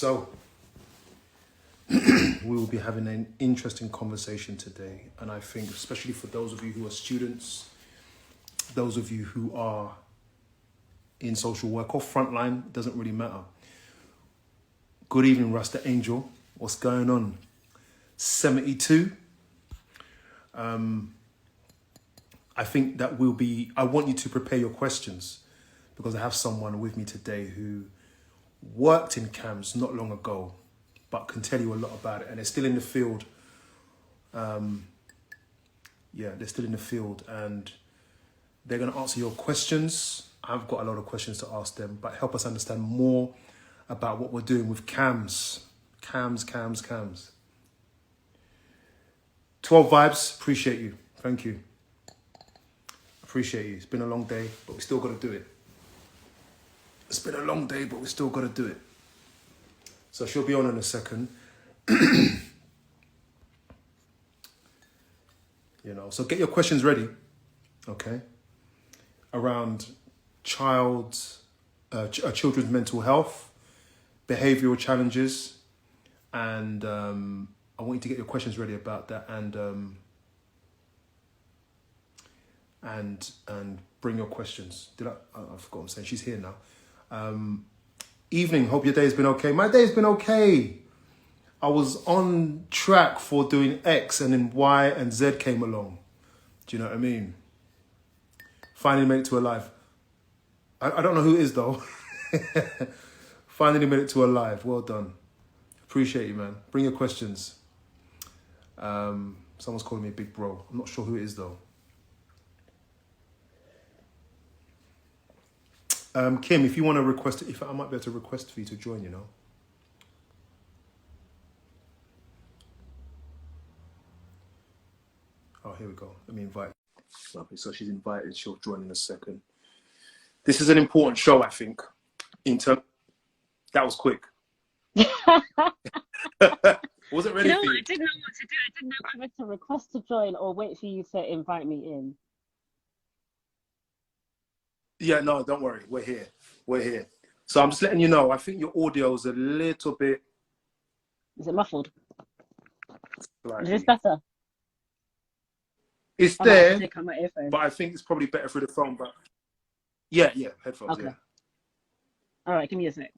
So, we will be having an interesting conversation today. And I think, especially for those of you who are students, those of you who are in social work or frontline, doesn't really matter. Good evening, Rasta Angel. What's going on? 72. I think that I want you to prepare your questions because I have someone with me today who worked in CAMHS not long ago, but can tell you a lot about it. And they're still in the field. They're still in the field and they're going to answer your questions. I've got a lot of questions to ask them, but help us understand more about what we're doing with CAMHS. CAMHS. 12 Vibes, appreciate you. Thank you. Appreciate you. It's been a long day, but we still got to do it. It's been a long day, but we still got to do it. So she'll be on in a second. So get your questions ready, okay? Around children's mental health, behavioral challenges, and I want you to get your questions ready about that, and bring your questions. I forgot what I'm saying. She's here now. Evening, hope your day's been okay. My day's been okay. I was on track for doing X and then Y and Z came along. Do you know what I mean? Finally made it to a live. I don't know who it is though. Finally made it to a live. Well done. Appreciate you, man. Bring your questions. Someone's calling me a big bro. I'm not sure who it is though. Kim, if you want to request it, I might be able to request for you to join, Oh, here we go. Let me invite. Lovely. So she's invited. She'll join in a second. This is an important show, I think. That was quick. Wasn't ready for you. I didn't know what to do. I didn't know whether to request to join or wait for you to invite me in. Yeah, no, don't worry. We're here. So I'm just letting you know, I think your audio is a little bit... Is it muffled? Slightly. Is this better? It's there, take out my earphones. But I think it's probably better through the phone. But yeah, headphones, okay. Yeah. All right, give me a sec.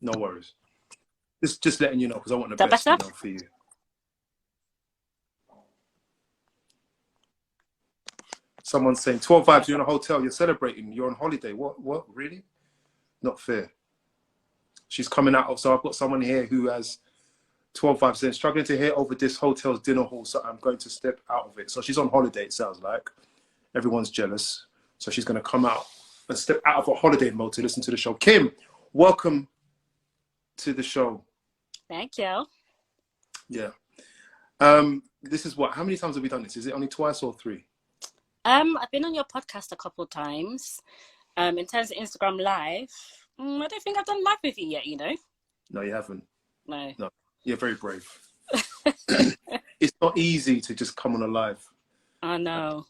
No worries. Just letting you know, because I want the best for you. Someone's saying, 12 Vibes, you're in a hotel, you're celebrating, you're on holiday. What, really? Not fair. She's coming out of, so I've got someone here who has 12 Vibes saying, struggling to hear over this hotel's dinner hall, so I'm going to step out of it. So she's on holiday, it sounds like. Everyone's jealous. So she's going to come out and step out of her holiday mode to listen to the show. Kim, welcome to the show. Thank you. Yeah. This is what, how many times have we done this? Is it only twice or 3? I've been on your podcast a couple of times. In terms of Instagram Live, I don't think I've done live with you yet, No, you haven't. No. You're very brave. It's not easy to just come on a live. I know.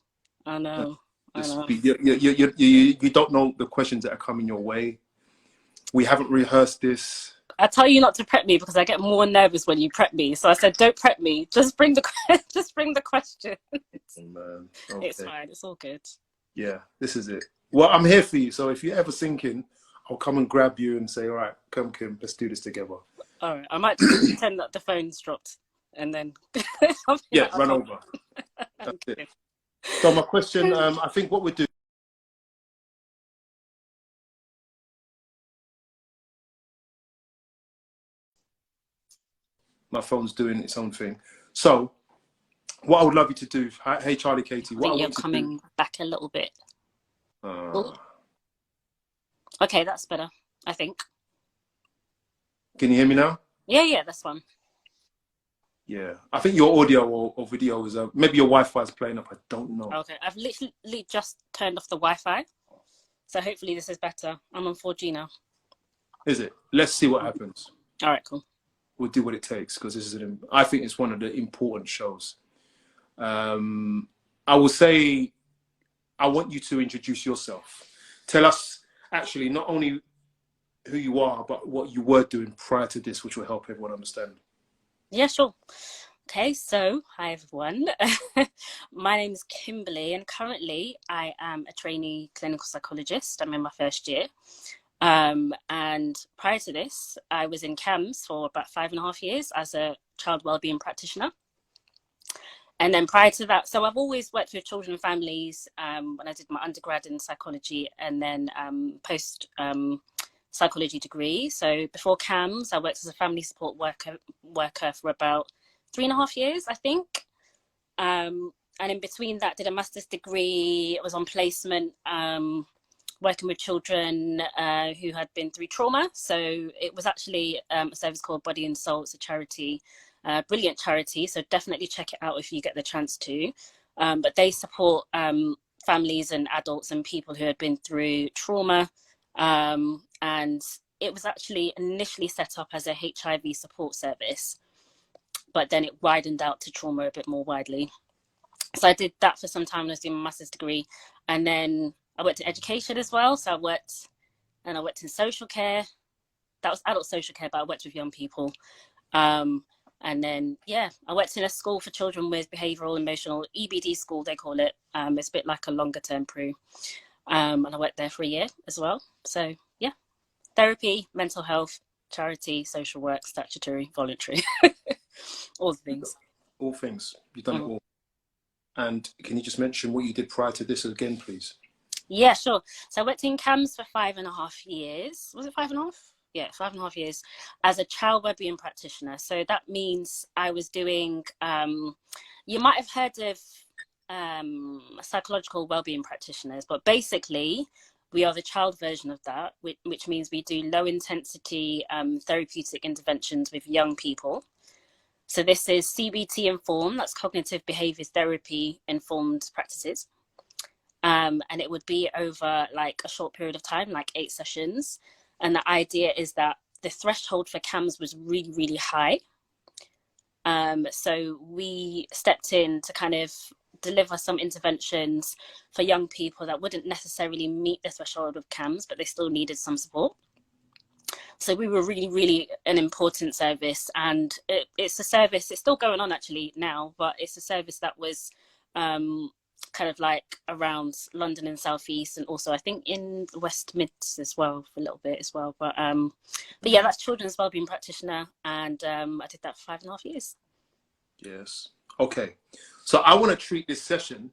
You don't know the questions that are coming your way. We haven't rehearsed this. I tell you not to prep me because I get more nervous when you prep me. So I said, don't prep me. Just bring the question. Oh, man. Okay. It's fine. It's all good. Yeah, this is it. Well, I'm here for you. So if you're ever sinking, I'll come and grab you and say, all right, come, Kim, let's do this together. All right. I might just pretend that the phone's dropped and then... run over. That's it. So my question, I think what we're doing... My phone's doing its own thing. So what I would love you to do... Hey, Charlie, Katie. I think you're coming back a little bit. Okay, that's better, I think. Can you hear me now? Yeah, that's fine. Yeah, I think your audio or video is maybe your Wi-Fi is playing up. I don't know. Okay, I've literally just turned off the Wi-Fi, so hopefully this is better. I'm on 4G now. Is it? Let's see what happens. All right, cool. We'll do what it takes because this is I think it's one of the important shows. I will say, I want you to introduce yourself. Tell us actually not only who you are, but what you were doing prior to this, which will help everyone understand. Yeah, sure. Okay, so hi everyone. My name is Kimberly, and currently I am a trainee clinical psychologist. I'm in my first year. And prior to this, I was in CAMHS for about 5.5 years as a child wellbeing practitioner. And then prior to that, so I've always worked with children and families when I did my undergrad in psychology, and then post psychology degree. So before CAMHS, I worked as a family support worker for about 3.5 years, I think. And in between that, did a master's degree. I was on placement, working with children who had been through trauma. So it was actually a service called Body and Soul. It's a charity. Brilliant charity, so definitely check it out if you get the chance to. But they support families and adults and people who had been through trauma. And it was actually initially set up as a HIV support service, but then it widened out to trauma a bit more widely. So I did that for some time when I was doing my master's degree. And then I worked in education as well. So I worked in social care. That was adult social care, but I worked with young people. And then, yeah, I worked in a school for children with behavioural, emotional, EBD school, they call it. It's a bit like a longer term PRU. And I worked there for a year as well. So, yeah, therapy, mental health, charity, social work, statutory, voluntary, all the things. All things. You've done it all. And can you just mention what you did prior to this again, please? Yeah, sure. So I worked in CAMHS for 5.5 years. Was it 5.5? Yeah, 5.5 years as a child wellbeing practitioner. So that means I was doing, you might have heard of psychological wellbeing practitioners, but basically we are the child version of that, which means we do low intensity therapeutic interventions with young people. So this is CBT informed, that's cognitive behavior therapy informed practices. And it would be over like a short period of time, like 8 sessions. And the idea is that the threshold for CAMHS was really, really high. So we stepped in to kind of deliver some interventions for young people that wouldn't necessarily meet the threshold of CAMHS, but they still needed some support. So we were really, really an important service. And it's a service, it's still going on actually now, but it's a service that was kind of like around London and South East, and also I think in the West Mids as well for a little bit as well. But yeah, that's children's wellbeing practitioner, and I did that for 5.5 years. Yes. Okay. So I want to treat this session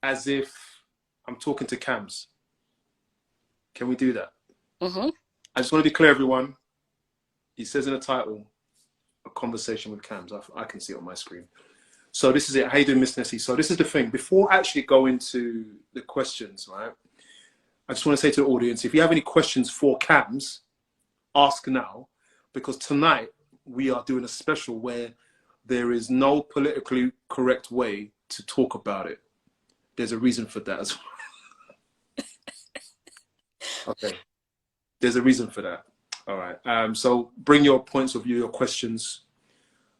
as if I'm talking to CAMHS. Can we do that? Mm-hmm. I just want to be clear, everyone. It says in the title, a conversation with CAMHS. I can see it on my screen. So this is it. How you doing, Miss Nessie? So this is the thing. Before I actually go into the questions, right, I just want to say to the audience, if you have any questions for CAMHS, ask now, because tonight we are doing a special where there is no politically correct way to talk about it. There's a reason for that as well. Okay. There's a reason for that. All right. So bring your points of view, your questions.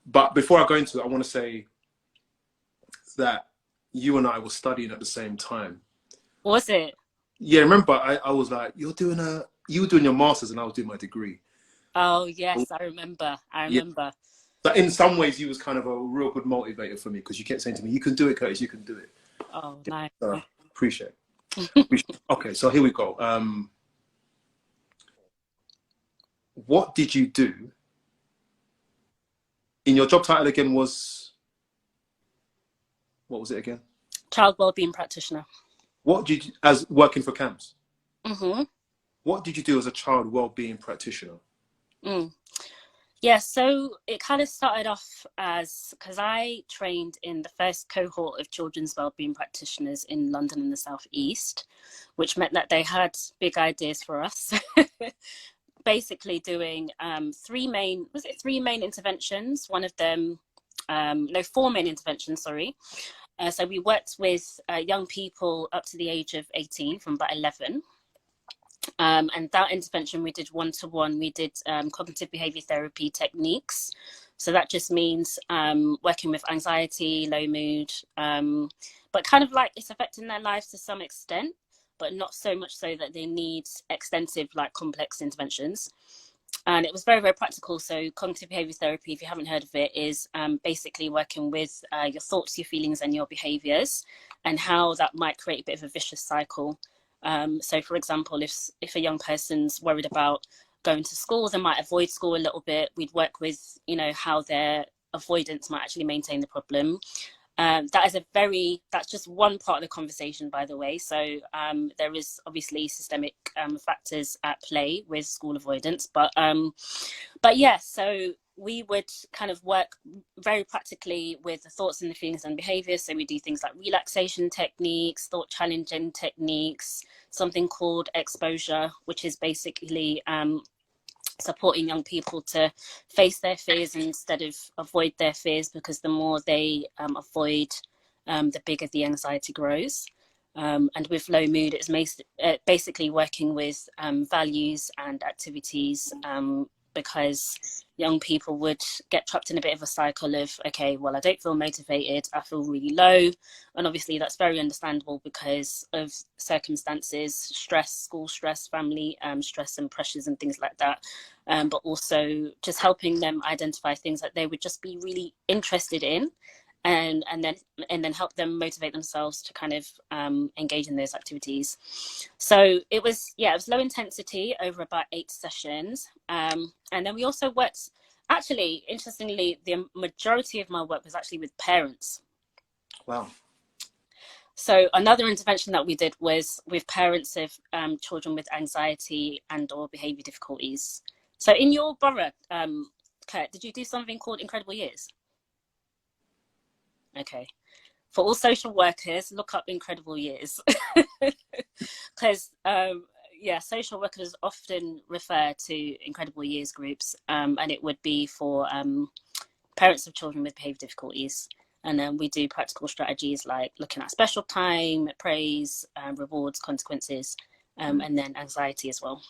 But before I go into it, I want to say that you and I were studying at the same time. Was it? Yeah, remember I was like, you were doing your master's and I was doing my degree. Oh yes, I remember. Yeah. But in some ways you was kind of a real good motivator for me, because you kept saying to me, you can do it, Curtis, you can do it. Oh, nice. Appreciate it. Okay, so here we go. What did you do? In your job title again was, what was it again? Child wellbeing practitioner. What did you, as working for CAMHS? Mm-hmm. What did you do as a child wellbeing practitioner? Yeah, so it kind of started off as, because I trained in the first cohort of children's wellbeing practitioners in London and the South East, which meant that they had big ideas for us. Basically doing 3 main interventions. One of them, 4 main interventions, sorry. So we worked with young people up to the age of 18, from about 11. And that intervention we did 1-to-1. We did cognitive behavior therapy techniques. So that just means working with anxiety, low mood, but kind of like it's affecting their lives to some extent. but not so much so that they need extensive, like complex interventions. And it was very, very practical. So cognitive behavior therapy, if you haven't heard of it, is basically working with your thoughts, your feelings, and your behaviors, and how that might create a bit of a vicious cycle. So, for example, if a young person's worried about going to school, they might avoid school a little bit. We'd work with, how their avoidance might actually maintain the problem. That's just one part of the conversation, by the way. So there is obviously systemic factors at play with school avoidance, but yeah, so we would kind of work very practically with the thoughts and the feelings and behaviors. So we do things like relaxation techniques, thought challenging techniques, something called exposure, which is basically supporting young people to face their fears instead of avoid their fears, because the more they avoid, the bigger the anxiety grows. And with low mood, it's basically working with values and activities, because young people would get trapped in a bit of a cycle of, okay, well, I don't feel motivated, I feel really low. And obviously that's very understandable because of circumstances, stress, school stress, family stress and pressures and things like that. But also just helping them identify things that they would just be really interested in, and then help them motivate themselves to kind of engage in those activities. So it was low intensity over about 8 sessions, and then we also worked, actually interestingly, the majority of my work was actually with parents. Wow. So another intervention that we did was with parents of children with anxiety and or behavior difficulties. So in your borough, Kurt, did you do something called Incredible Years? Okay. For all social workers, look up Incredible Years. Because, social workers often refer to Incredible Years groups, and it would be for parents of children with behavior difficulties. And then we do practical strategies like looking at special time, praise, rewards, consequences, and then anxiety as well.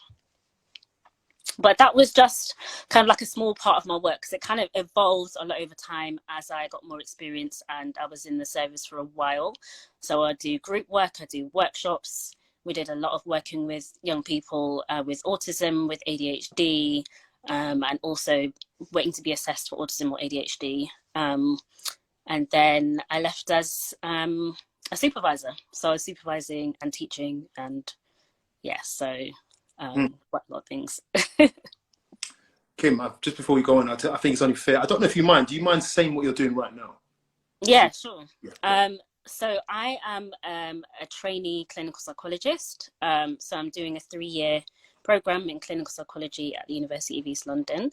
But that was just kind of like a small part of my work, because it kind of evolved a lot over time as I got more experience and I was in the service for a while. So I do group work, I do workshops. We did a lot of working with young people with autism, with ADHD, and also waiting to be assessed for autism or ADHD. And then I left as a supervisor. So I was supervising and teaching, and quite a lot of things. Kim, just before we go on, I think it's only fair. I don't know if you mind. Do you mind saying what you're doing right now? Yeah, sure. Yeah. So I am a trainee clinical psychologist. So I'm doing a 3-year program in clinical psychology at the University of East London.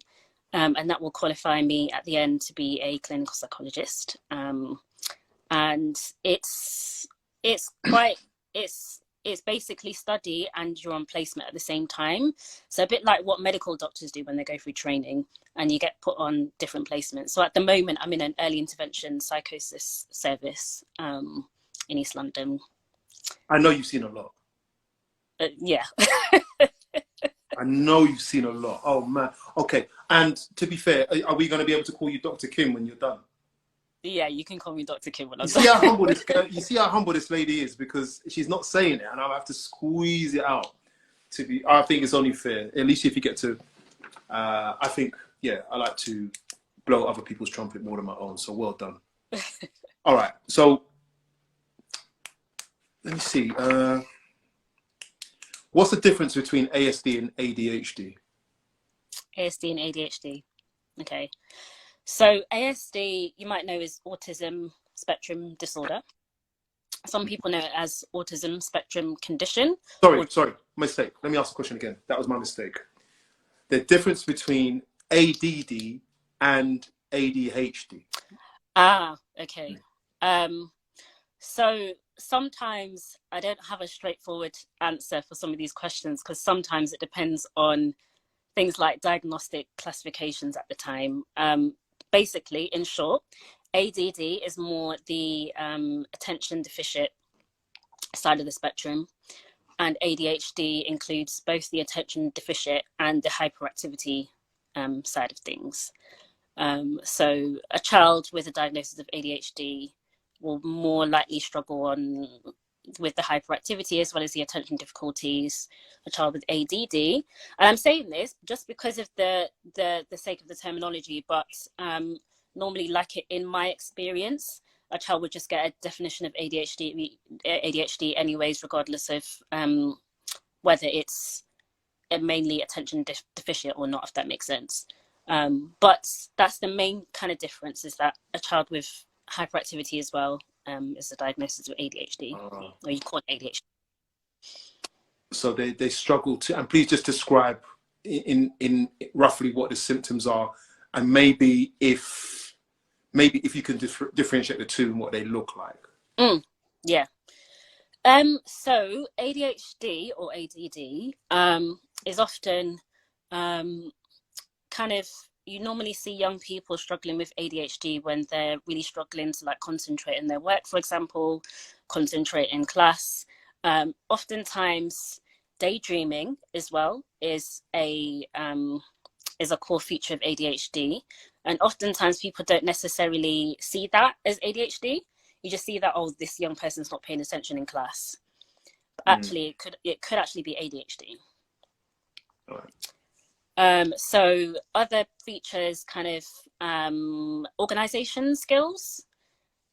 And that will qualify me at the end to be a clinical psychologist. And it's basically study and you're on placement at the same time. So a bit like what medical doctors do when they go through training and you get put on different placements. So at the moment, I'm in an early intervention psychosis service in East London. I know you've seen a lot. Yeah. I know you've seen a lot. Oh, man. Okay. And to be fair, are we going to be able to call you Dr. Kim when you're done? Yeah, you can call me Dr. Kim when I'm done. You see how humble this lady is, because she's not saying it and I'll have to squeeze it out. I think it's only fair. At least if you get to, I think, I like to blow other people's trumpet more than my own. So well done. All right. So let me see. What's the difference between ASD and ADHD? ASD and ADHD. Okay. So ASD, you might know, is autism spectrum disorder. Some people know it as autism spectrum condition. Sorry, mistake. Let me ask the question again. That was my mistake. The difference between ADD and ADHD. Okay. So sometimes I don't have a straightforward answer for some of these questions, because sometimes it depends on things like diagnostic classifications at the time. Basically, in short, ADD is more the attention deficit side of the spectrum, and ADHD includes both the attention deficit and the hyperactivity side of things. So a child with a diagnosis of ADHD will more likely struggle on with the hyperactivity as well as the attention difficulties, a child with ADD. And I'm saying this just because of the sake of the terminology, but normally, like it in my experience, a child would just get a definition of ADHD anyways, regardless of whether it's mainly attention deficient or not, if that makes sense. But that's the main kind of difference, is that a child with hyperactivity as well is a diagnosis of ADHD, or you call it ADHD. So they struggle to, and please just describe in roughly what the symptoms are, and maybe if you can differentiate the two and what they look like. Yeah. So ADHD or ADD is often kind of, you normally see young people struggling with ADHD when they're really struggling to like concentrate in their work, for example, concentrate in class. Oftentimes daydreaming as well is a core feature of ADHD. And oftentimes people don't necessarily see that as ADHD. You just see that, oh, this young person's not paying attention in class. But actually, it could actually be ADHD. All right. So other features, kind of organization skills.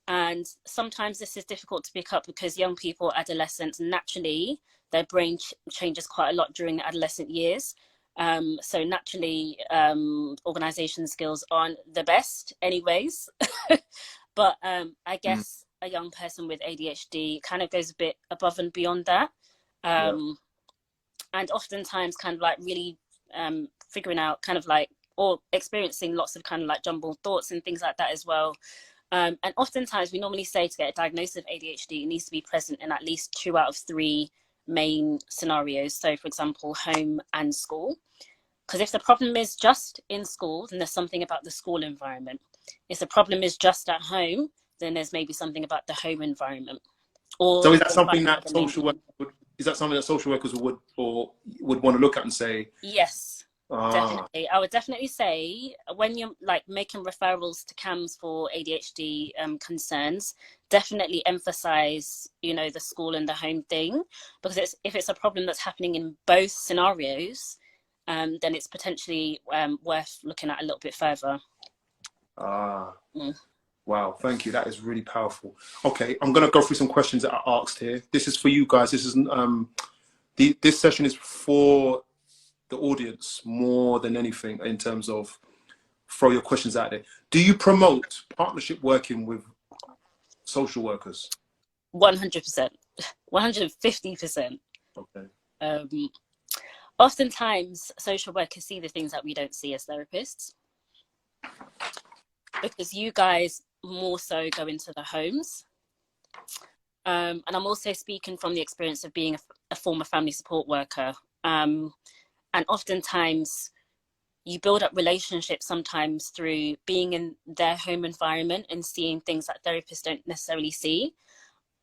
And sometimes this is difficult to pick up because young people, adolescents, naturally, their brain changes quite a lot during the adolescent years. So naturally, organization skills aren't the best anyways. But I guess a young person with ADHD kind of goes a bit above and beyond that. And oftentimes kind of like really figuring out kind of like, or experiencing lots of kind of like jumbled thoughts and things like that as well. And oftentimes we normally say to get a diagnosis of ADHD, it needs to be present in at least 2 out of 3 main scenarios. So for example, home and school. Because if the problem is just in school, then there's something about the school environment. If the problem is just at home, then there's maybe something about the home environment. Or so is that something that social workers would want to look at and say? Yes, definitely. I would definitely say when you're like making referrals to CAMHS for ADHD concerns, definitely emphasize, the school and the home thing, because if it's a problem that's happening in both scenarios, then it's potentially worth looking at a little bit further. Wow, thank you. That is really powerful. Okay, I'm going to go through some questions that are asked here. This is for you guys. This isn't this session is for the audience more than anything, in terms of throw your questions out there. Do you promote partnership working with social workers? 100%, 150%. Okay. Oftentimes, social workers see the things that we don't see as therapists, because you guys more so go into the homes. And I'm also speaking from the experience of being a former family support worker. And oftentimes you build up relationships sometimes through being in their home environment and seeing things that therapists don't necessarily see.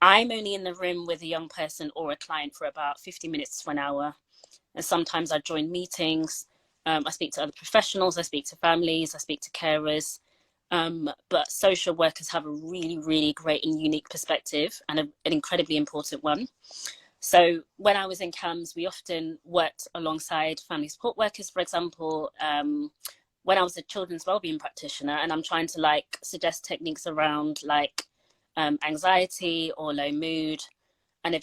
I'm only in the room with a young person or a client for about 50 minutes to an hour. And sometimes I join meetings. I speak to other professionals. I speak to families. I speak to carers. But social workers have a really, really great and unique perspective, and an incredibly important one. So when I was in CAMHS, we often worked alongside family support workers, for example. When I was a children's wellbeing practitioner, and I'm trying to suggest techniques around anxiety or low mood. And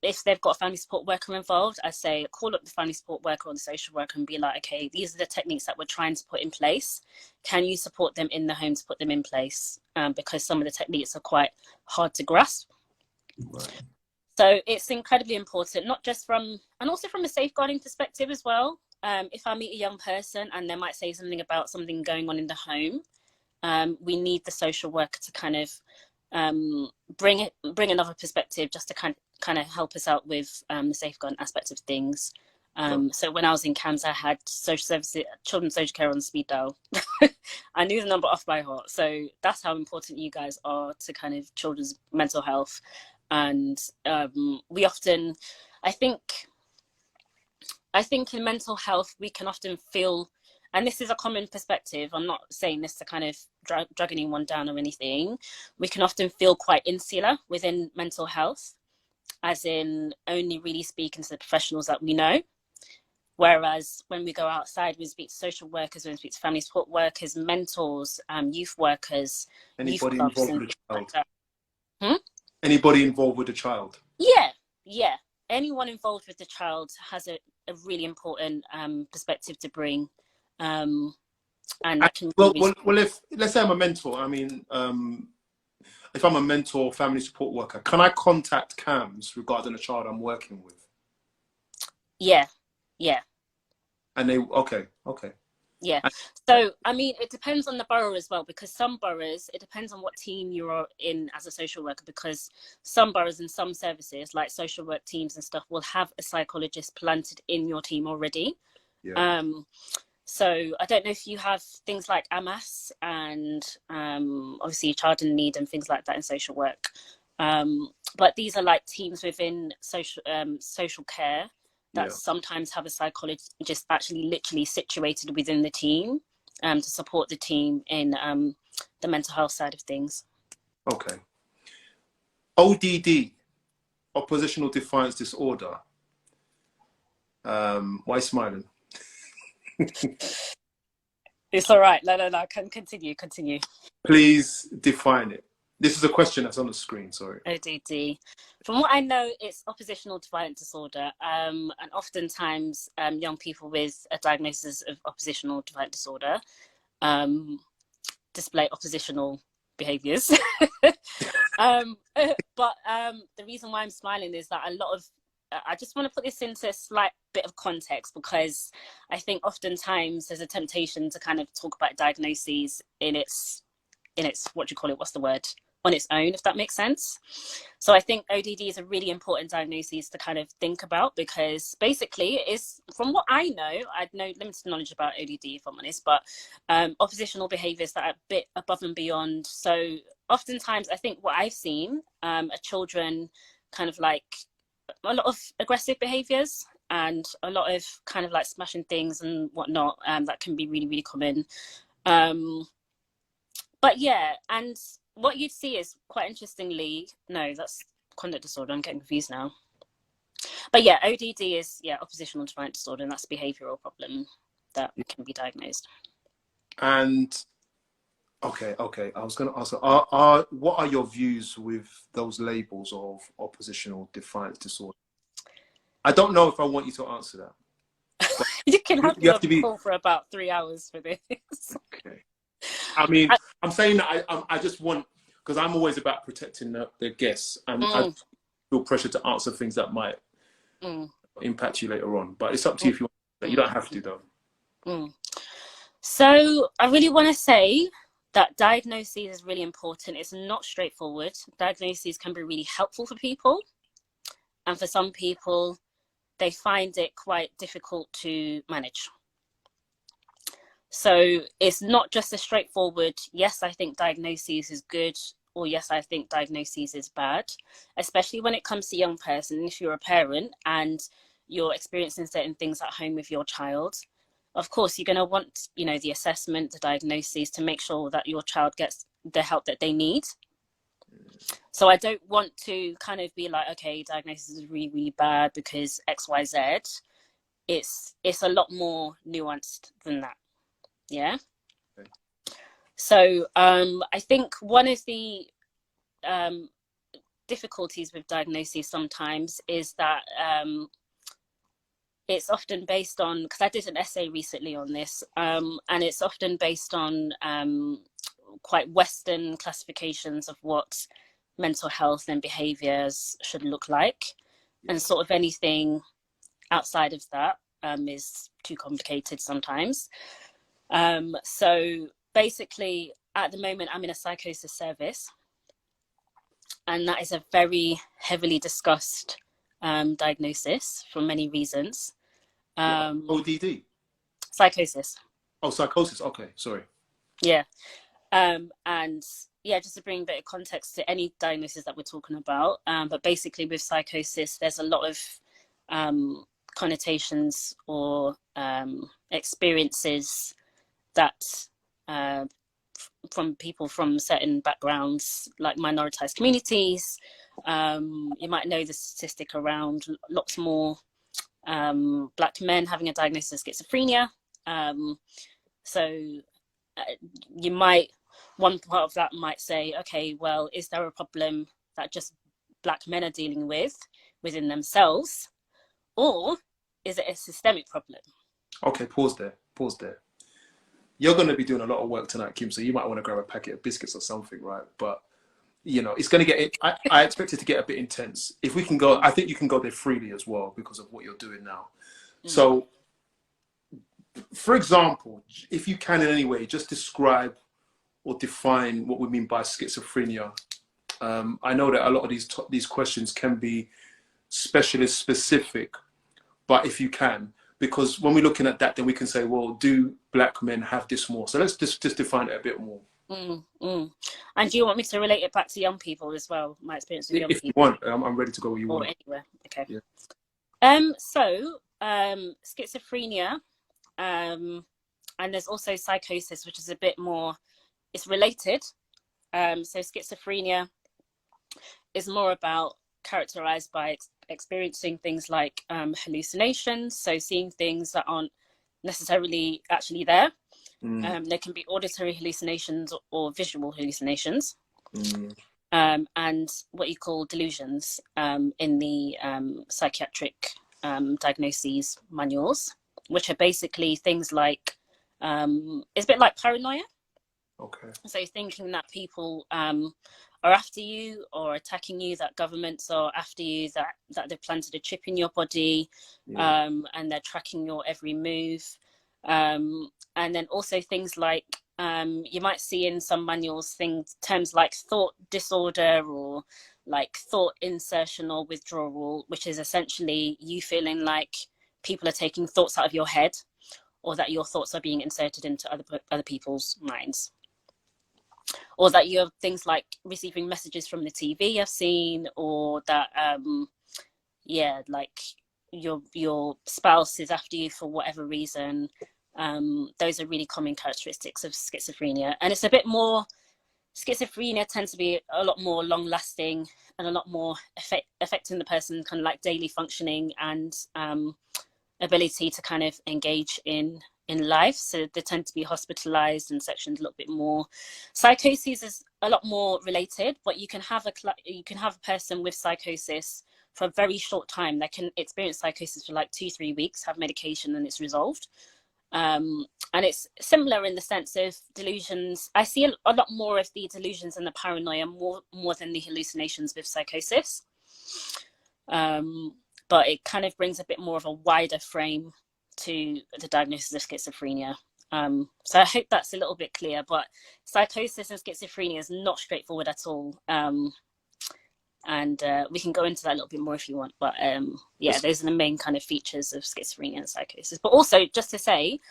if they've got a family support worker involved, I say call up the family support worker or the social worker and be like, okay, these are the techniques that we're trying to put in place. Can you support them in the home to put them in place? Because some of the techniques are quite hard to grasp. Right. So it's incredibly important, not just and also from a safeguarding perspective as well. If I meet a young person and they might say something about something going on in the home, we need the social worker to kind of bring another perspective, just to kind of help us out with the safeguarding aspect of things. So when I was in CAMHS, I had social services, children's social care on speed dial. I knew the number off by heart. So that's how important you guys are to kind of children's mental health. And we often, I think in mental health, we can often feel, and this is a common perspective, I'm not saying this to kind of drag anyone down or anything, we can often feel quite insular within mental health. as in only really speaking to the professionals that we know. Whereas when we go outside, we speak to social workers, we speak to family support workers, mentors, youth workers, youth Anybody clubs, involved and with a things like child? that. Hmm? Anybody involved with a child? Yeah, yeah. Anyone involved with the child has a really important perspective to bring, and that can Well, really. well, well, if let's say I'm a mentor, I mean, if I'm a mentor, family support worker, can I contact CAMHS regarding a child I'm working with? Yeah, yeah. And they, okay, okay. Yeah. And, So, I mean, it depends on the borough as well, because some boroughs, it depends on what team you're in as a social worker, because some boroughs and some services, like social work teams and stuff, will have a psychologist planted in your team already. yeah. So I don't know if you have things like AMAS and obviously child in need and things like that in social work. But these are like teams within social care that Yeah. sometimes have a psychologist actually literally situated within the team to support the team in the mental health side of things. Okay. ODD, oppositional defiance disorder. Why smiling? It's all right. No. Continue. Please define it. This is a question that's on the screen, sorry. ODD. From what I know, it's oppositional defiant disorder, and oftentimes young people with a diagnosis of oppositional defiant disorder display oppositional behaviours. But the reason why I'm smiling is that a lot of I just want to put this into a slight bit of context, because I think oftentimes there's a temptation to kind of talk about diagnoses in its what do you call it? What's the word? On its own, if that makes sense. So I think ODD is a really important diagnosis to kind of think about, because basically it is, from what I know limited knowledge about ODD, if I'm honest, but oppositional behaviours that are a bit above and beyond. So oftentimes I think what I've seen are children kind of like a lot of aggressive behaviours and a lot of kind of like smashing things and whatnot, that can be really, really common. But yeah, and what you'd see is quite interestingly, no, that's conduct disorder. I'm getting confused now. But yeah, ODD is oppositional defiant disorder, and that's a behavioural problem that can be diagnosed. And okay, I was going to ask, what are your views with those labels of oppositional defiance disorder? I don't know if I want you to answer that. You can have you me have on to be call for about 3 hours for this. okay. I mean, I'm saying that I just want, because I'm always about protecting the guests, and I feel pressure to answer things that might impact you later on. But it's up to you if you want. You don't have to, though. So I really want to say that diagnosis is really important. It's not straightforward. Diagnoses can be really helpful for people, and for some people, they find it quite difficult to manage. So it's not just a straightforward, yes, I think diagnosis is good, or yes, I think diagnosis is bad, especially when it comes to young person. If you're a parent and you're experiencing certain things at home with your child, of course, you're going to want, the assessment, the diagnosis, to make sure that your child gets the help that they need. So I don't want to kind of be like, okay, diagnosis is really, really bad because X, Y, Z. It's a lot more nuanced than that. Yeah. Okay. So I think one of the difficulties with diagnosis sometimes is that it's often based on, because I did an essay recently on this, and it's often based on quite Western classifications of what mental health and behaviours should look like. Yeah. And sort of anything outside of that is too complicated sometimes. So basically, at the moment, I'm in a psychosis service, and that is a very heavily discussed diagnosis for many reasons. ODD? Psychosis. Oh, psychosis. Okay, sorry. Yeah. And yeah, just to bring a bit of context to any diagnosis that we're talking about. But basically with psychosis, there's a lot of connotations or experiences that from people from certain backgrounds, like minoritized communities, You might know the statistic around lots more Black men having a diagnosis of schizophrenia. So you might, one part of that might say, okay, well, is there a problem that just Black men are dealing with within themselves, or is it a systemic problem? Okay, pause there. Pause there. You're going to be doing a lot of work tonight, Kim, so you might want to grab a packet of biscuits or something, right? But, you know, it's going to get, I expect it to get a bit intense. If we can go, I think you can go there freely as well because of what you're doing now. So, for example, if you can in any way, just describe or define what we mean by schizophrenia. I know that a lot of these questions can be specialist specific, but if you can, because when we're looking at that, then we can say, well, do Black men have this more? So let's just define it a bit more. And do you want me to relate it back to young people as well? My experience with young If you people? want, I'm ready to go where you Or want. anywhere. Okay. Yeah. Schizophrenia, and there's also psychosis, which is a bit more, it's related. So schizophrenia is more about characterized by experiencing things like hallucinations, so seeing things that aren't necessarily actually there. There can be auditory hallucinations or visual hallucinations, and what you call delusions in the psychiatric diagnoses manuals, which are basically things like, it's a bit like paranoia. Okay. So thinking that people are after you or attacking you, that governments are after you, that they've planted a chip in your body, and they're tracking your every move. And then also things like, you might see in some manuals terms like thought disorder or like thought insertion or withdrawal, which is essentially you feeling like people are taking thoughts out of your head, or that your thoughts are being inserted into other people's minds. Or that you have things like receiving messages from the TV I've seen, or that, like your spouse is after you for whatever reason. Those are really common characteristics of schizophrenia. And it's a bit more, schizophrenia tends to be a lot more long lasting and a lot more affecting the person kind of like daily functioning and ability to kind of engage in life. So they tend to be hospitalized and sectioned a little bit more. Psychosis is a lot more related, but you can have a person with psychosis for a very short time. They can experience psychosis for like 2-3 weeks, have medication, and it's resolved. And it's similar in the sense of delusions. I see a lot more of the delusions and the paranoia more than the hallucinations with psychosis. But it kind of brings a bit more of a wider frame to the diagnosis of schizophrenia. So I hope that's a little bit clear, but psychosis and schizophrenia is not straightforward at all. And we can go into that a little bit more if you want. But those are the main kind of features of schizophrenia and psychosis. But also, just to say,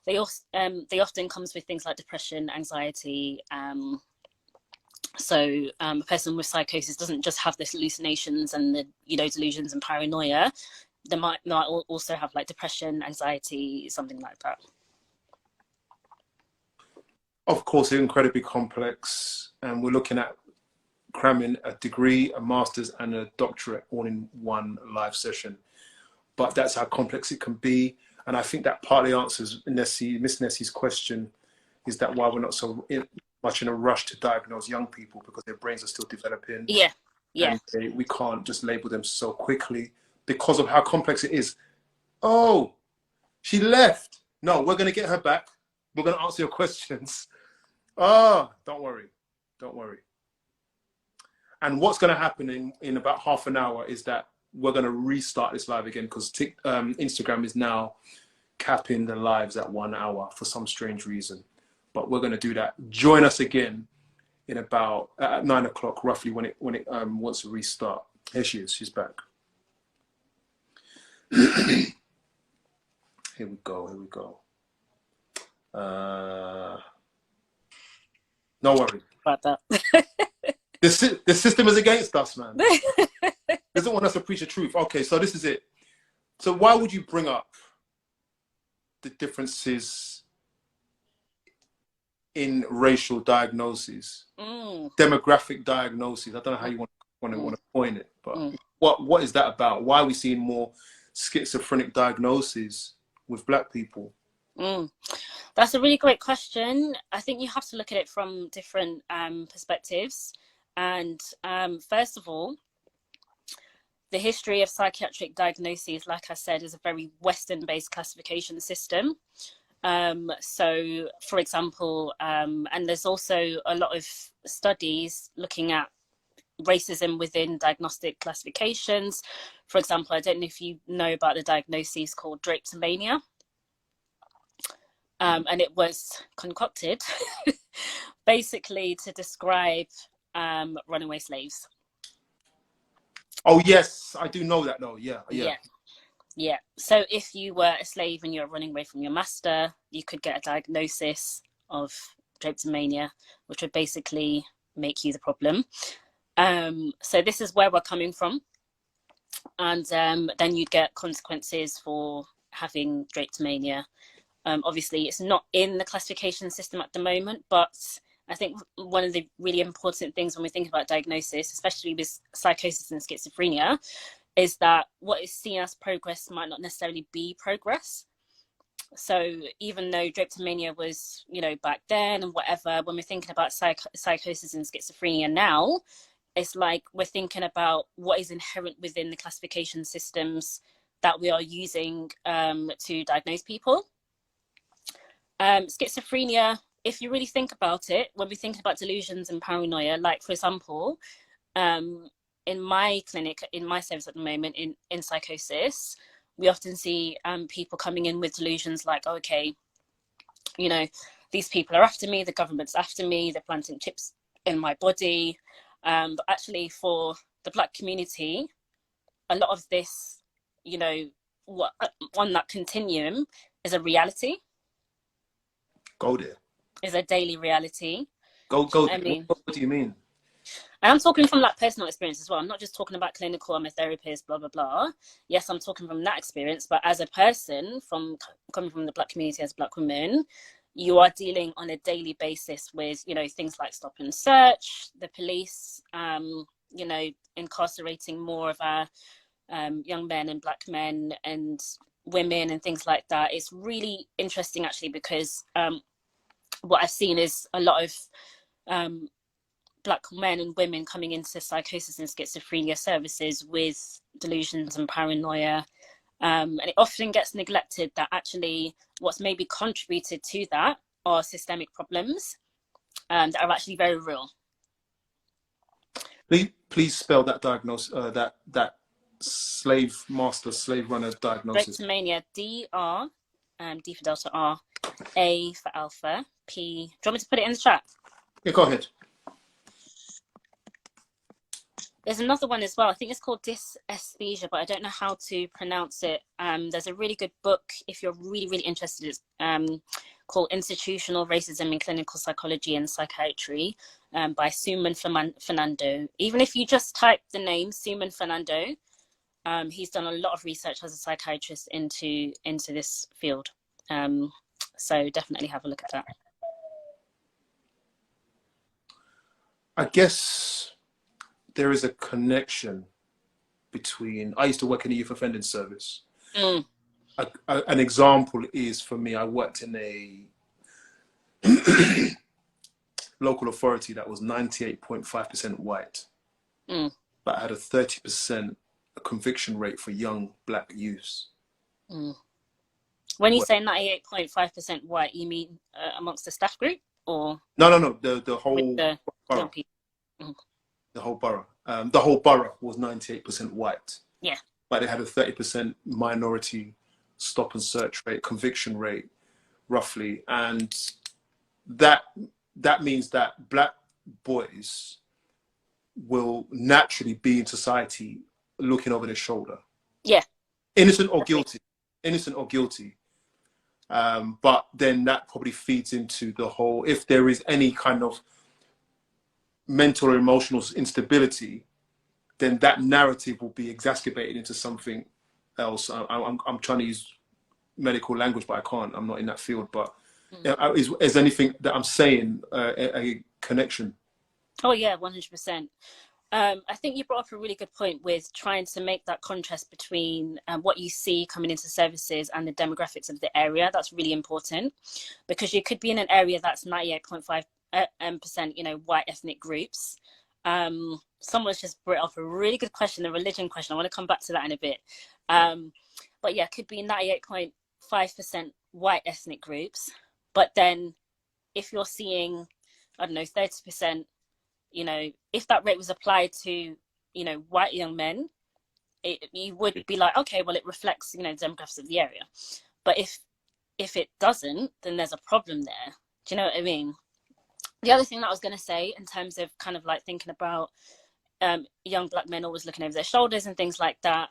they often comes with things like depression, anxiety. So a person with psychosis doesn't just have the hallucinations and the delusions and paranoia. They might also have like depression, anxiety, something like that. Of course, it's incredibly complex, and we're looking at cramming a degree, a master's, and a doctorate all in one live session. But that's how complex it can be, and I think that partly answers Miss Nessie's question: is that why we're not so much in a rush to diagnose young people, because their brains are still developing. Yeah. And we can't just label them so quickly because of how complex it is. Oh, she left. No, we're going to get her back. We're going to answer your questions. Don't worry. And what's going to happen in about half an hour is that we're going to restart this live again, because Instagram is now capping the lives at 1 hour for some strange reason. But we're going to do that. Join us again in about at 9 o'clock roughly when it wants to restart. Here she is. She's back. Here we go. No worry about that. The system is against us, man. Doesn't want us to preach the truth. Okay, so this is it. So why would you bring up the differences in racial diagnoses, demographic diagnoses? I don't know how you want when they want to coin it. But Mm. what is that about? Why are we seeing more schizophrenic diagnoses with black people? Mm. That's a really great question. I think you have to look at it from different perspectives. And first of all, the history of psychiatric diagnoses, like I said, is a very Western-based classification system. So, for example, and there's also a lot of studies looking at racism within diagnostic classifications. For example, I don't know if you know about the diagnosis called drapetomania. And it was concocted basically to describe runaway slaves. Oh yes, I do know that though. Yeah. So if you were a slave and you're running away from your master, you could get a diagnosis of drapetomania, which would basically make you the problem. So this is where we're coming from. And then you'd get consequences for having drapetomania. Obviously, it's not in the classification system at the moment, but I think one of the really important things when we think about diagnosis, especially with psychosis and schizophrenia, is that what is seen as progress might not necessarily be progress. So even though drapetomania was, back then and whatever, when we're thinking about psychosis and schizophrenia now, it's like we're thinking about what is inherent within the classification systems that we are using to diagnose people. Schizophrenia, if you really think about it, when we think about delusions and paranoia, like for example, in my clinic, in my service at the moment, in psychosis, we often see people coming in with delusions like, oh, okay, these people are after me, the government's after me, they're planting chips in my body. But actually for the Black community, a lot of this, on that continuum is a reality. Go there. Is a daily reality. Go there. I mean, what do you mean? And I'm talking from like personal experience as well. I'm not just talking about clinical, I'm a therapist, blah, blah, blah. Yes, I'm talking from that experience, but as a person coming from the Black community as a Black woman, you are dealing on a daily basis with, things like stop and search, the police, incarcerating more of our young men and Black men and women and things like that. It's really interesting actually, because what I've seen is a lot of Black men and women coming into psychosis and schizophrenia services with delusions and paranoia. And it often gets neglected that actually what's maybe contributed to that are systemic problems that are actually very real. Please spell that diagnosis, that slave runner diagnosis. Drapetomania, D-R, D for Delta, R, A for Alpha, P. Do you want me to put it in the chat? Yeah, go ahead. There's another one as well. I think it's called dysesthesia, but I don't know how to pronounce it. There's a really good book, if you're really, really interested. It's called Institutional Racism in Clinical Psychology and Psychiatry by Suman Fernando. Even if you just type the name Suman Fernando, he's done a lot of research as a psychiatrist into this field. So definitely have a look at that. I guess there is a connection between, I used to work in a youth offending service. An example is, for me, I worked in a local authority that was 98.5% white, but had a 30% conviction rate for young Black youths. When you say 98.5% white, you mean amongst the staff group, or? No, the whole borough. The whole borough. The whole borough was 98% white. Yeah. But they had a 30% minority stop and search rate, conviction rate, roughly. And that means that Black boys will naturally be in society looking over their shoulder. Yeah. Innocent or guilty. Innocent or guilty. But then that probably feeds into the whole, if there is any kind of mental or emotional instability, then that narrative will be exacerbated into something else. I'm trying to use medical language, but I can't. I'm not in that field. But is anything that I'm saying a connection? Oh yeah, 100%. I think you brought up a really good point with trying to make that contrast between what you see coming into services and the demographics of the area. That's really important, because you could be in an area that's 98.5%, you know, white ethnic groups. Someone's just brought up a really good question, the religion question. I want to come back to that in a bit. But yeah, could be 98.5% white ethnic groups. But then if you're seeing, I don't know, 30%, you know, if that rate was applied to, you know, white young men, you would be like, okay, well, it reflects, you know, the demographics of the area. But if it doesn't, then there's a problem there. Do you know what I mean? The other thing that I was going to say in terms of kind of like thinking about young Black men always looking over their shoulders and things like that,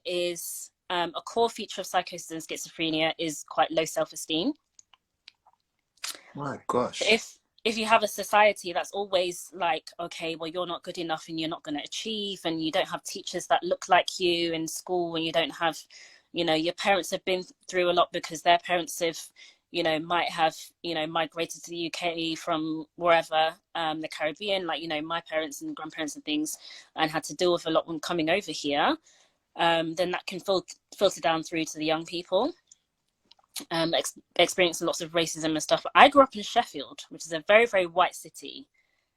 is a core feature of psychosis and schizophrenia is quite low self-esteem. My gosh. If you have a society that's always like, okay, well, you're not good enough and you're not going to achieve, and you don't have teachers that look like you in school, and you don't have, you know, your parents have been through a lot because their parents have, you know, might have, you know, migrated to the UK from wherever, the Caribbean, like, you know, my parents and grandparents and things, and had to deal with a lot when coming over here, then that can filter down through to the young people. Experiencing lots of racism and stuff. I grew up in Sheffield, which is a very, very white city.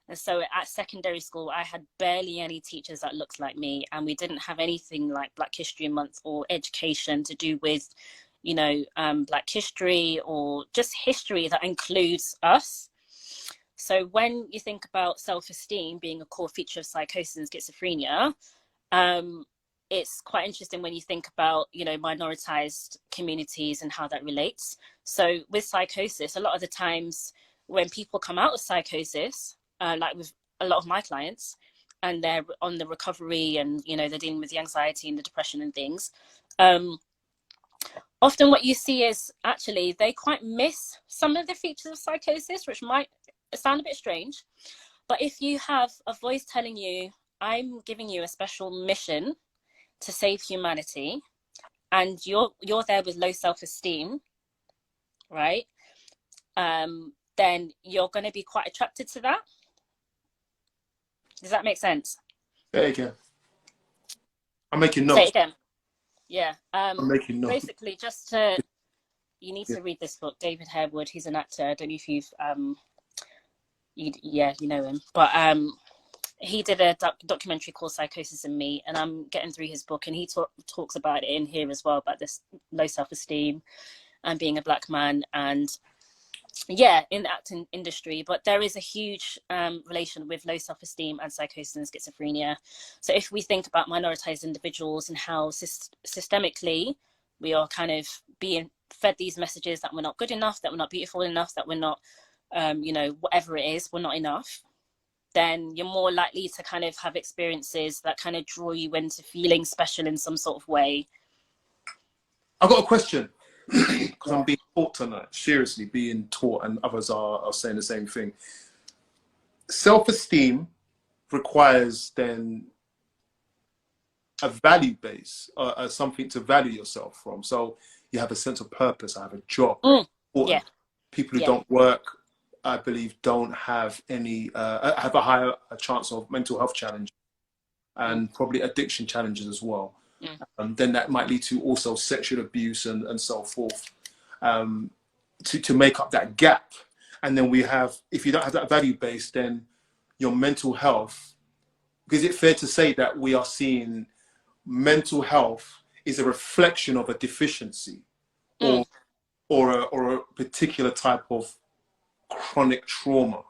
And so at secondary school, I had barely any teachers that looked like me. And we didn't have anything like Black History Month or education to do with, you know, Black history or just history that includes us. So when you think about self-esteem being a core feature of psychosis and schizophrenia, it's quite interesting when you think about, you know, minoritized communities and how that relates. So with psychosis, a lot of the times when people come out of psychosis, like with a lot of my clients, and they're on the recovery and, you know, they're dealing with the anxiety and the depression and things, often what you see is actually they quite miss some of the features of psychosis, which might sound a bit strange. But if you have a voice telling you, I'm giving you a special mission to save humanity, and you're there with low self-esteem, right? Then you're going to be quite attracted to that. Does that make sense? Say it again. I'm making notes. Say it again. Yeah. I'm making notes. Basically, just to, you need to read this book, David Harewood. He's an actor. I don't know if you've you know him, but he did a documentary called Psychosis and Me, and I'm getting through his book, and he talks about it in here as well, about this low self-esteem and being a Black man, and yeah, in the acting industry. But there is a huge relation with low self-esteem and psychosis and schizophrenia. So if we think about minoritized individuals and how systemically we are kind of being fed these messages that we're not good enough, that we're not beautiful enough, that we're not, you know, whatever it is, we're not enough, then you're more likely to kind of have experiences that kind of draw you into feeling special in some sort of way. I've got a question, because I'm being taught tonight, seriously being taught, and others are saying the same thing. Self-esteem requires then a value base, something to value yourself from. So you have a sense of purpose. I have a job. Yeah. People who don't work, I believe, don't have any, have a higher chance of mental health challenges and probably addiction challenges as well. Then that might lead to also sexual abuse and so forth, to make up that gap. And then we have, if you don't have that value base, then your mental health, is it fair to say that we are seeing mental health is a reflection of a deficiency or a particular type of chronic trauma,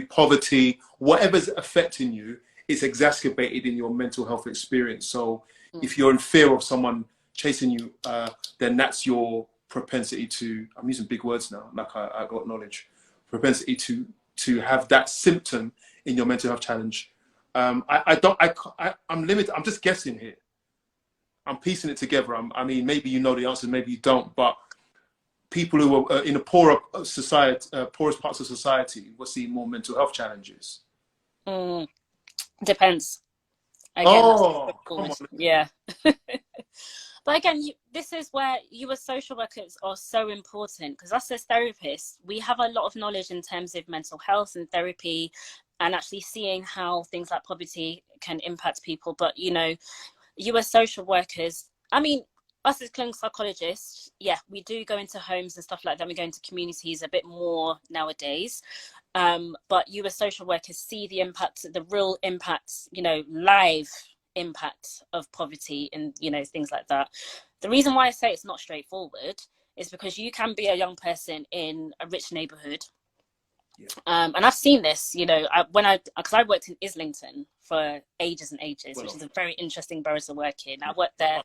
poverty, whatever's affecting you, it's exacerbated in your mental health experience. So if you're in fear of someone chasing you, then that's your propensity to, I'm using big words now, like I got knowledge, propensity to have that symptom in your mental health challenge. I'm limited, I'm just guessing here. I'm piecing it together. I mean, maybe you know the answer, maybe you don't, but people who are in a poorer society, poorest parts of society, will see more mental health challenges. Depends. Again, yeah. But again, this is where you as social workers are so important, because us as therapists, we have a lot of knowledge in terms of mental health and therapy and actually seeing how things like poverty can impact people. But, you know, you as social workers, I mean, us as clinical psychologists, yeah, we do go into homes and stuff like that. We go into communities a bit more nowadays. But you as social workers see the impact, the real impact, you know, live impact of poverty and, you know, things like that. The reason why I say it's not straightforward is because you can be a young person in a rich neighborhood. Yeah. And I've seen this, you know, because I worked in Islington for ages and ages, which is a very interesting borough to work in. I worked there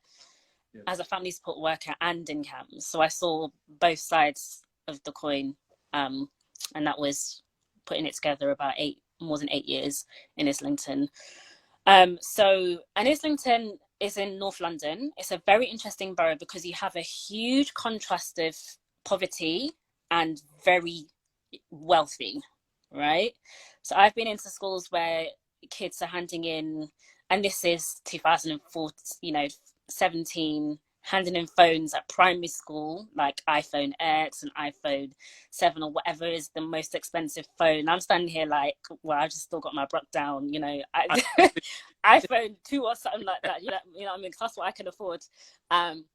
as a family support worker and in CAMHS, so I saw both sides of the coin, and that was putting it together about more than 8 years in Islington. And Islington is in North London. It's a very interesting borough because you have a huge contrast of poverty and very wealthy, right? So I've been into schools where kids are handing in, and this is 2004, you know, 17, handing in phones at primary school, like iPhone X and iPhone 7 or whatever is the most expensive phone. I'm standing here like, well, I just still got my bruck down, you know, iPhone 2 or something like that, you know what I mean? That's what I can afford. And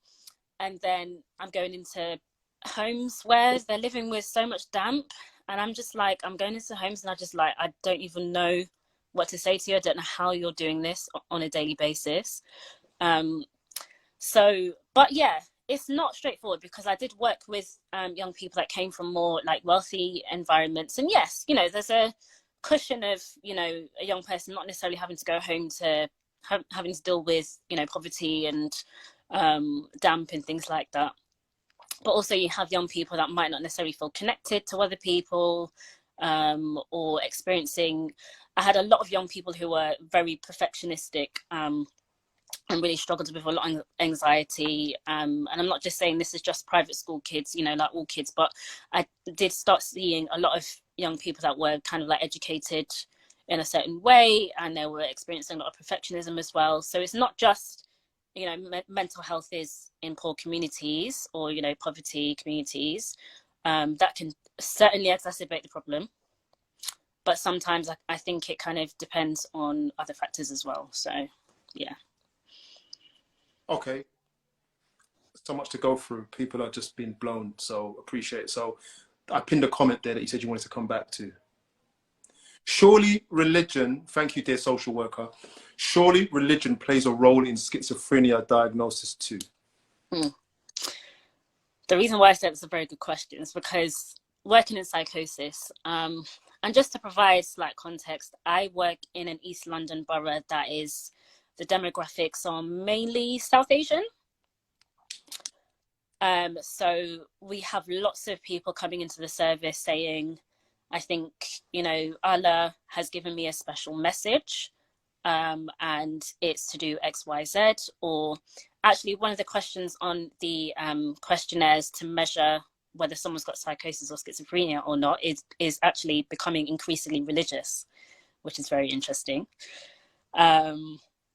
then I'm going into homes where they're living with so much damp, and I'm just like, I'm going into homes and I don't even know what to say to you. I don't know how you're doing this on a daily basis. But yeah, it's not straightforward because I did work with young people that came from more like wealthy environments, and yes, you know, there's a cushion of, you know, a young person not necessarily having to go home to having to deal with, you know, poverty and damp and things like that. But also you have young people that might not necessarily feel connected to other people, or experiencing. I had a lot of young people who were very perfectionistic, and really struggled with a lot of anxiety. And I'm not just saying this is just private school kids, you know, like all kids, but I did start seeing a lot of young people that were kind of like educated in a certain way, and they were experiencing a lot of perfectionism as well. So it's not just, you know, mental health is in poor communities or, you know, poverty communities. That can certainly exacerbate the problem. But sometimes I think it kind of depends on other factors as well. So, yeah. Okay. So much to go through. People are just being blown. So appreciate it. So I pinned a comment there that you said you wanted to come back to. Surely religion, thank you, dear social worker. Surely religion plays a role in schizophrenia diagnosis too. The reason why I said it's a very good question is because working in psychosis, and just to provide slight context, I work in an East London borough that is, the demographics are mainly South Asian. So we have lots of people coming into the service saying, I think, you know, Allah has given me a special message, and it's to do X, Y, Z. Or actually one of the questions on the questionnaires to measure whether someone's got psychosis or schizophrenia or not is actually becoming increasingly religious, which is very interesting.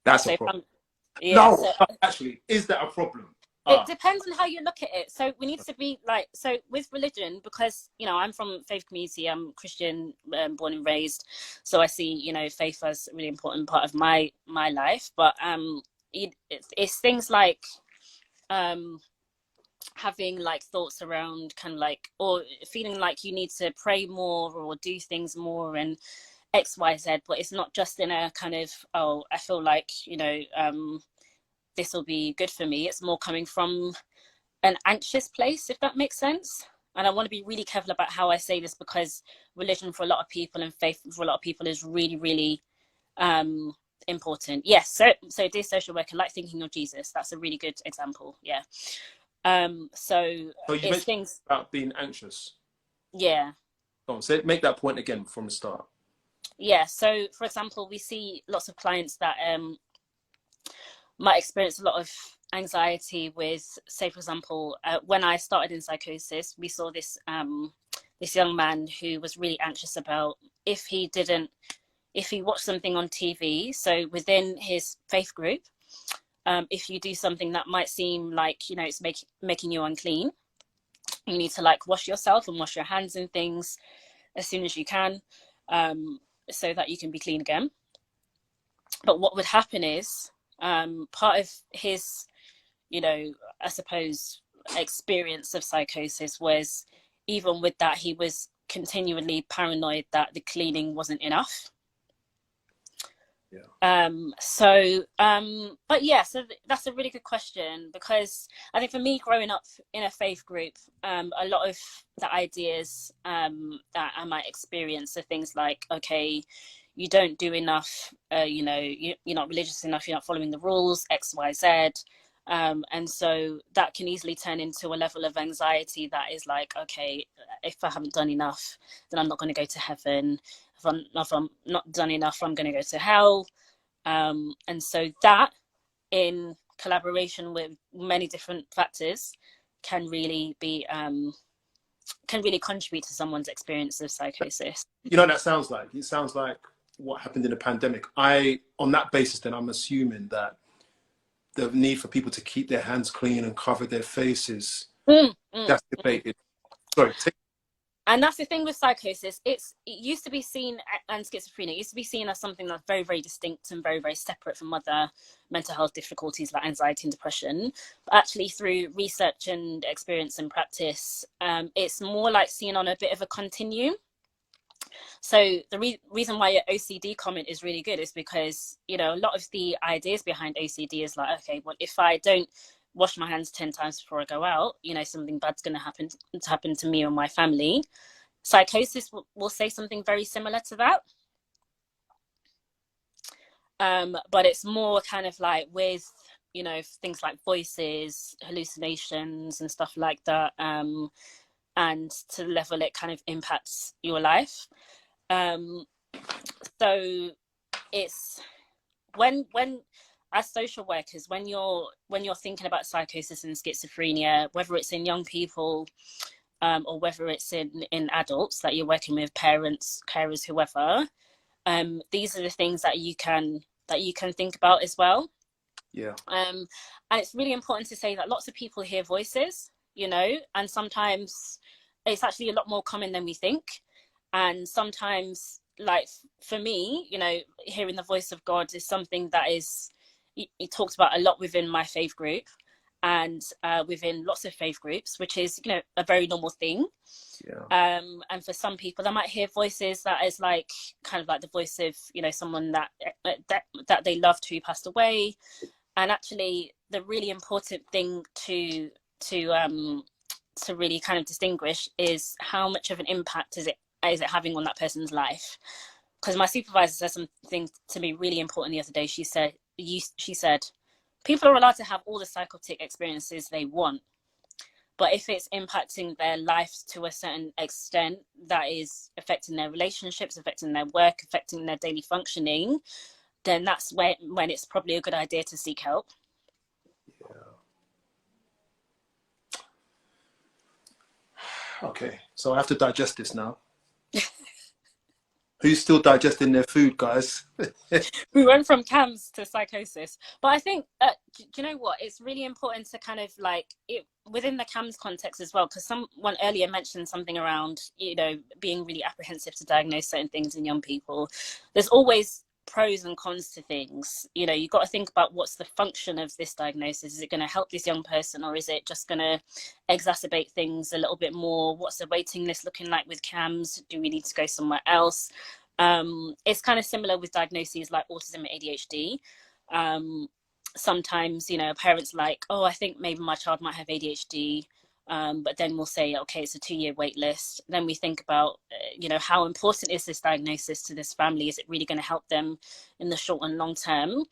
That's a problem. Actually, is that a problem? It depends on how you look at it. So we need to be like, so with religion, because, you know, I'm from faith community, I'm Christian, born and raised. So I see, you know, faith as a really important part of my life. But it's things like having like thoughts around kind of like, or feeling like you need to pray more or do things more and X, Y, Z. But it's not just in a kind of, oh, I feel like, you know, this will be good for me. It's more coming from an anxious place, if that makes sense. And I want to be really careful about how I say this, because religion for a lot of people and faith for a lot of people is really, really important. Yes. So dear social worker, like thinking of Jesus, that's a really good example. Yeah. So you it's things about being anxious. Yeah. Go on, make that point again from the start. Yeah. So for example, we see lots of clients that might experience a lot of anxiety with, say, for example, when I started in psychosis, we saw this this young man who was really anxious about if he watched something on TV. So within his faith group, if you do something that might seem like, you know, it's making you unclean, you need to like wash yourself and wash your hands and things as soon as you can. so that you can be clean again. But what would happen is, part of his, I suppose, experience of psychosis was, even with that, he was continually paranoid that the cleaning wasn't enough. Yeah. But yeah, so that's a really good question, because I think for me, growing up in a faith group, a lot of the ideas that I might experience are things like, okay, you don't do enough, you're not religious enough, you're not following the rules, X, Y, Z. And so that can easily turn into a level of anxiety that is like, okay, if I haven't done enough, then I'm not going to go to heaven. If I'm not done enough, I'm going to go to hell. And so that, in collaboration with many different factors, can really contribute to someone's experience of psychosis. That sounds like? It sounds like what happened in the pandemic. On that basis, then I'm assuming that the need for people to keep their hands clean and cover their faces, that's debated. Sorry. And that's the thing with psychosis. It used to be seen, and schizophrenia, it used to be seen as something that's very, very distinct and very, very separate from other mental health difficulties like anxiety and depression. But actually, through research and experience and practice, it's more like seen on a bit of a continuum. So the reason why your OCD comment is really good is because, a lot of the ideas behind OCD is like, okay, well, if I don't wash my hands 10 times before I go out, something bad's going to happen to me or my family. Psychosis will say something very similar to that. But it's more kind of like with, things like voices, hallucinations and stuff like that. And to the level it kind of impacts your life. So it's when as social workers, when you're thinking about psychosis and schizophrenia, whether it's in young people, or whether it's in adults that you're working with, parents, carers, whoever, these are the things that you can think about as well. Yeah. And it's really important to say that lots of people hear voices, and sometimes it's actually a lot more common than we think. And sometimes, like for me, hearing the voice of God is something that is talked about a lot within my faith group, and within lots of faith groups, which is a very normal thing. Yeah. And for some people, they might hear voices that is like kind of like the voice of someone that they loved who passed away. And actually, the really important thing to really kind of distinguish is how much of an impact is it having on that person's life. Because my supervisor said something to me really important the other day. She said, people are allowed to have all the psychotic experiences they want, but if it's impacting their lives to a certain extent that is affecting their relationships, affecting their work, affecting their daily functioning, then that's when it's probably a good idea to seek help. Yeah. Okay, so I have to digest this now. Who's still digesting their food, guys? We went from CAMHS to psychosis, but I think do you know what? It's really important to kind of like it within the CAMHS context as well, because someone earlier mentioned something around being really apprehensive to diagnose certain things in young people. There's always pros and cons to things. You've got to think about what's the function of this diagnosis. Is it going to help this young person, or is it just going to exacerbate things a little bit more? What's the waiting list looking like with CAMHS? Do we need to go somewhere else? It's kind of similar with diagnoses like autism and ADHD. Sometimes, parents like, oh, I think maybe my child might have ADHD. But then we'll say, okay, it's a 2-year wait list. Then we think about, how important is this diagnosis to this family? Is it really going to help them in the short and long term?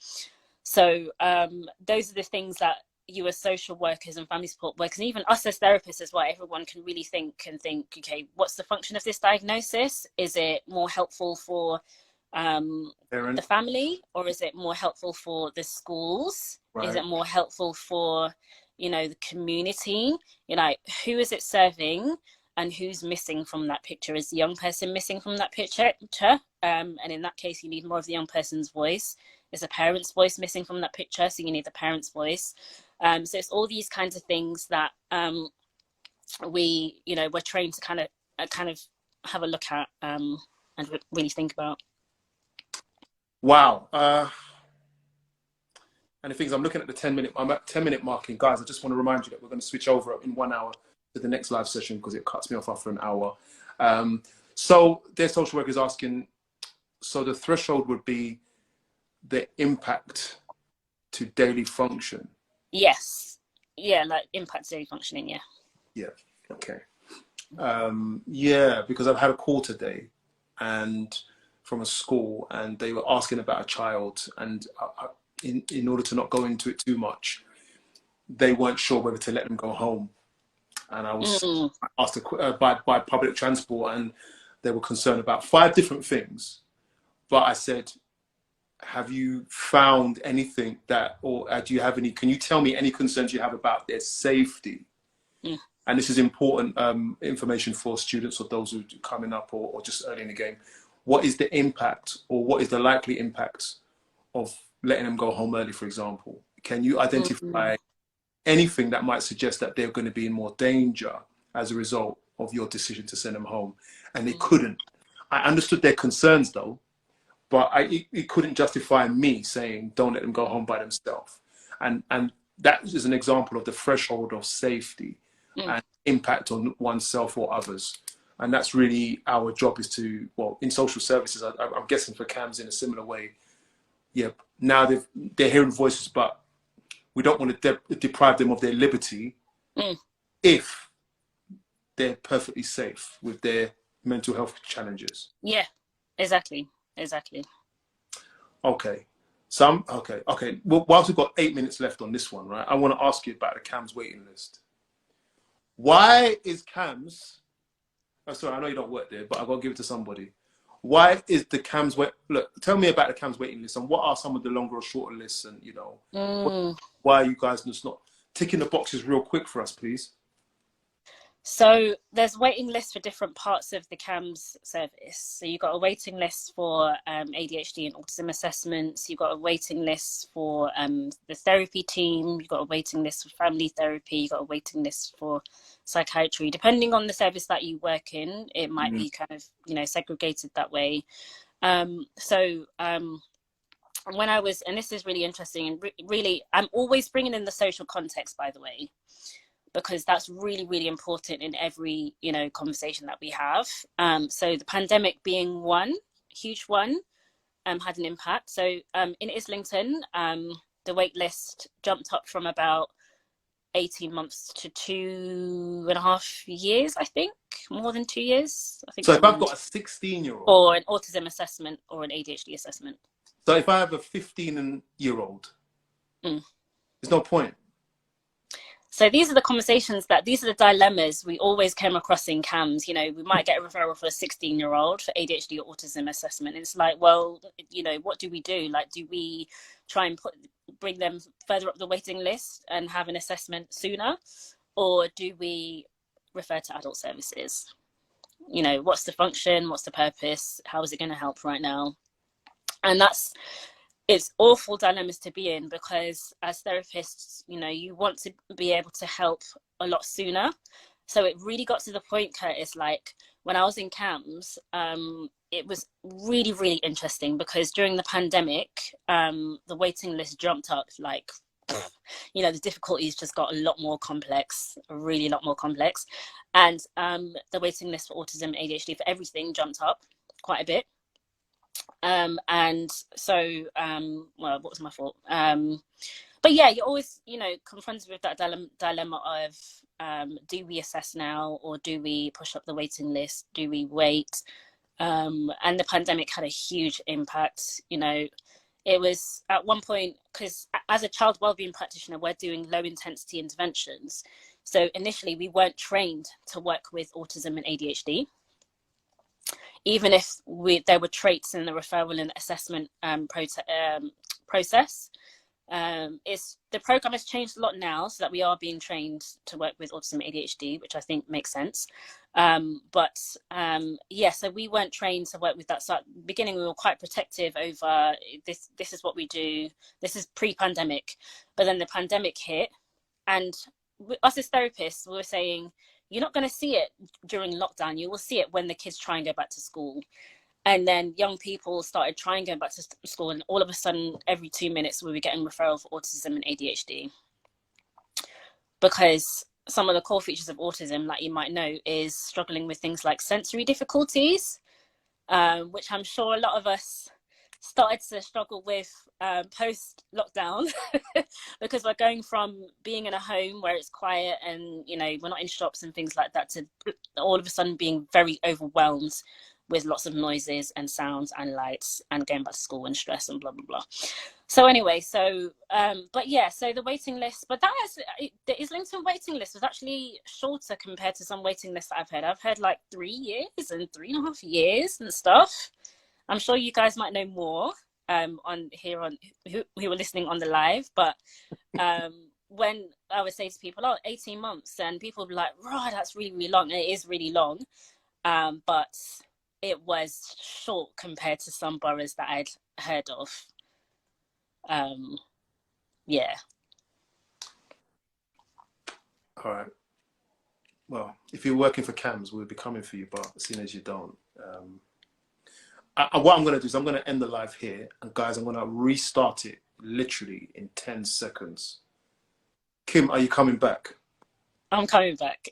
So those are the things that you as social workers and family support workers, and even us as therapists as well, everyone can really think, okay, what's the function of this diagnosis? Is it more helpful for the family, or is it more helpful for the schools? Right. Is it more helpful for the community? Who is it serving, and who's missing from that picture? Is the young person missing from that picture? And in that case, you need more of the young person's voice. Is a parent's voice missing from that picture? So you need the parent's voice. So it's all these kinds of things that we're trained to kind of have a look at and really think about. Wow. And the things I'm looking at the 10-minute, I'm at 10-minute marking. Guys, I just want to remind you that we're going to switch over in 1 hour to the next live session because it cuts me off after an hour. So their social worker is asking, so the threshold would be the impact to daily function. Yes. Yeah, like impact daily functioning, yeah. Yeah, okay. Yeah, because I've had a call today and from a school and they were asking about a child and in order to not go into it too much, they weren't sure whether to let them go home. And I was asked by public transport and they were concerned about 5 different things. But I said, have you found anything that, or do you have any, can you tell me any concerns you have about their safety? And this is important information for students or those who are coming up or just early in the game. What is the impact or what is the likely impact of letting them go home early, for example? Can you identify anything that might suggest that they're going to be in more danger as a result of your decision to send them home? And they couldn't. I understood their concerns though, but it couldn't justify me saying don't let them go home by themselves. And that is an example of the threshold of safety and impact on oneself or others. And that's really our job is to, well, in social services, I'm guessing for CAMHS in a similar way. Yeah, now they're hearing voices, but we don't want to deprive them of their liberty if they're perfectly safe with their mental health challenges. Yeah, exactly. Okay. Okay. Well, whilst we've got 8 minutes left on this one, right, I want to ask you about the CAMHS waiting list. Why is CAMHS, oh, sorry, I know you don't work there, but I've got to give it to somebody. Why is the CAMHS look, tell me about the CAMHS waiting list and what are some of the longer or shorter lists and, you know, why are you guys just not ticking the boxes real quick for us, please? So there's waiting lists for different parts of the CAMHS service. So you've got a waiting list for ADHD and autism assessments. You've got a waiting list for the therapy team. You've got a waiting list for family therapy. You've got a waiting list for psychiatry. Depending on the service that you work in, it might be kind of, you know, segregated that way. When I was, and this is really interesting and really, I'm always bringing in the social context, by the way, because that's really, really important in every, you know, conversation that we have. So the pandemic being one, huge one, had an impact. So in Islington, the wait list jumped up from about 18 months to 2.5 years, I think, more than 2 years. I think. So if I've got a 16-year-old. Or an autism assessment or an ADHD assessment. So if I have a 15-year-old, there's no point. So these are the conversations these are the dilemmas we always came across in CAMHS. You know, we might get a referral for a 16-year-old for ADHD or autism assessment. And it's like, well, you know, what do we do? Like, do we try and bring them further up the waiting list and have an assessment sooner? Or do we refer to adult services? You know, what's the function? What's the purpose? How is it going to help right now? And it's awful dilemmas to be in because as therapists, you know, you want to be able to help a lot sooner. So it really got to the point, Curtis, like when I was in CAMHS, it was really, really interesting because during the pandemic, the waiting list jumped up like, you know, the difficulties just got a lot more complex, really a lot more complex. And the waiting list for autism, ADHD, for everything jumped up quite a bit. And so, well, what was my fault? But yeah, you're always, you know, confronted with that dilemma of, do we assess now or do we push up the waiting list? Do we wait? And the pandemic had a huge impact. You know, it was at one point, because as a child wellbeing practitioner, we're doing low intensity interventions. So initially we weren't trained to work with autism and ADHD. Even if there were traits in the referral and assessment process. The program has changed a lot now so that we are being trained to work with autism and ADHD, which I think makes sense. Yeah, so we weren't trained to work with that. So at the beginning, we were quite protective over this is what we do. This is pre-pandemic. But then the pandemic hit and us as therapists, we were saying, you're not going to see it during lockdown. You will see it when the kids try and go back to school. And then young people started trying going back to school, and all of a sudden, every 2 minutes, we were getting referral for autism and ADHD. Because some of the core features of autism, like you might know, is struggling with things like sensory difficulties, which I'm sure a lot of us started to struggle with post lockdown because we're going from being in a home where it's quiet and, you know, we're not in shops and things like that, to all of a sudden being very overwhelmed with lots of noises and sounds and lights and going back to school and stress and blah blah blah. So anyway, so but yeah, so the waiting list, but that is, the Islington waiting list was actually shorter compared to some waiting lists that I've heard. I've heard like 3 years and 3.5 years and stuff. I'm sure you guys might know more on here, on who were listening on the live, but when I would say to people, oh, 18 months, and people would be like, right, that's really, really long. And it is really long, but it was short compared to some boroughs that I'd heard of. Yeah. All right. Well, if you're working for CAMHS, we'll be coming for you, but seeing as you don't. What I'm going to do is I'm going to end the live here. And guys, I'm going to restart it literally in 10 seconds. Kim, are you coming back? I'm coming back.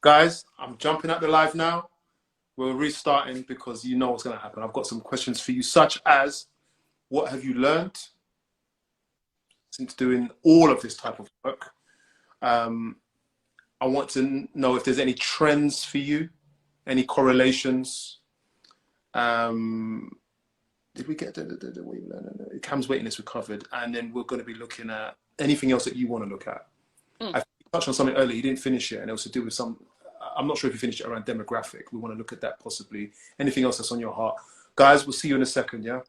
Guys, I'm jumping out the live now. We're restarting because you know what's going to happen. I've got some questions for you, such as, what have you learned since doing all of this type of work? I want to know if there's any trends for you, any correlations. Did we get the way you learn? CAMHS waiting list we covered, and then we're going to be looking at anything else that you want to look at. I touched on something earlier. You didn't finish it, and it was to do with some. I'm not sure if you finished it around demographic. We want to look at that possibly. Anything else that's on your heart, guys? We'll see you in a second. Yeah.